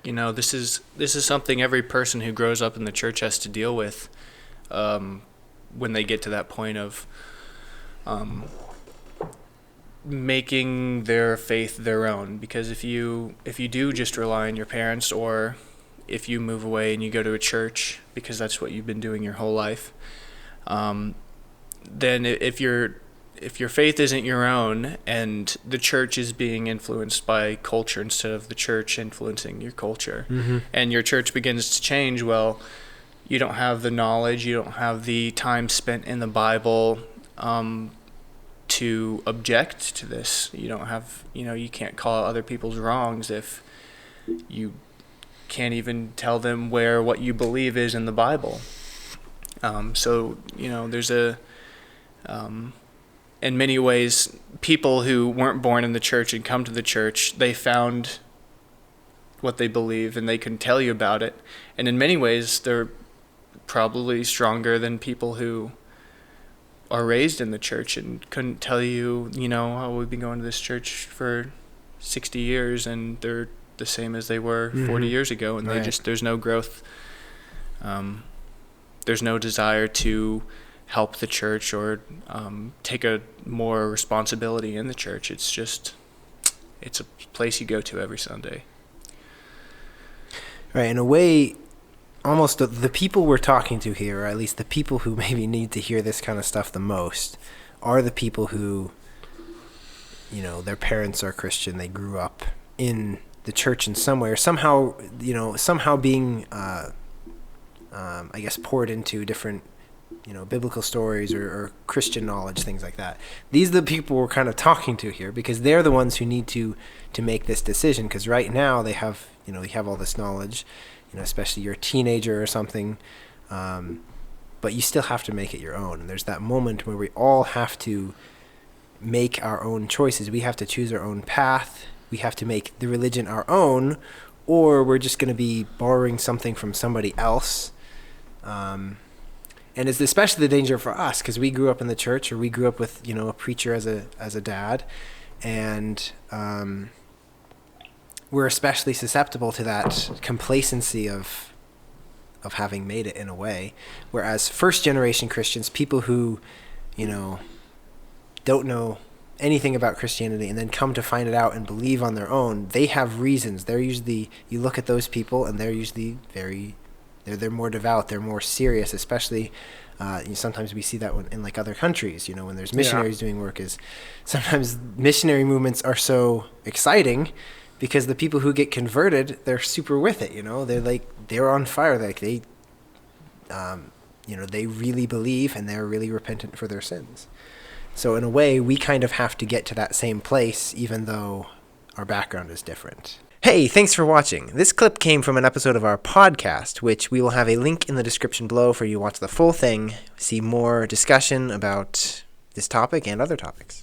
This is something every person who grows up in the church has to deal with when they get to that point of making their faith their own. Because if you do just rely on your parents, or if you move away and you go to a church because that's what you've been doing your whole life, then if your faith isn't your own and the church is being influenced by culture instead of the church influencing your culture, and your church begins to change, well, you don't have the knowledge, you don't have the time spent in the Bible to object to this. You don't have, you can't call out other people's wrongs if you can't even tell them where what you believe is in the Bible. So there's in many ways, people who weren't born in the church and come to the church, they found what they believe and they can tell you about it. And in many ways, they're probably stronger than people who are raised in the church and couldn't tell you, oh, we've been going to this church for 60 years and they're the same as they were 40 years ago. And there's no growth. There's no desire to help the church or take a more responsibility in the church. It's a place you go to every Sunday. Right. In a way, almost the people we're talking to here, or at least the people who maybe need to hear this kind of stuff the most, are the people who, their parents are Christian. They grew up in the church in some way, or somehow being, I guess, poured into different biblical stories or Christian knowledge, things like that. These are the people we're kind of talking to here, because they're the ones who need to make this decision. Because right now they have all this knowledge, especially you're a teenager or something, but you still have to make it your own. And there's that moment where we all have to make our own choices. We have to choose our own path. We have to make the religion our own, or we're just going to be borrowing something from somebody else. And it's especially the danger for us, because we grew up in the church, or we grew up with a preacher as a dad, and we're especially susceptible to that complacency of having made it in a way. Whereas first generation Christians, people who don't know anything about Christianity and then come to find it out and believe on their own, they have reasons. They're usually, you look at those people and they're usually they're more devout, they're more serious, especially sometimes we see that in like other countries, when there's missionaries doing work, is sometimes missionary movements are so exciting because the people who get converted, they're super with it, they're on fire, like they really believe and they're really repentant for their sins. So in a way, we kind of have to get to that same place, even though our background is different. Hey, thanks for watching. This clip came from an episode of our podcast, which we will have a link in the description below for you to watch the full thing, see more discussion about this topic and other topics.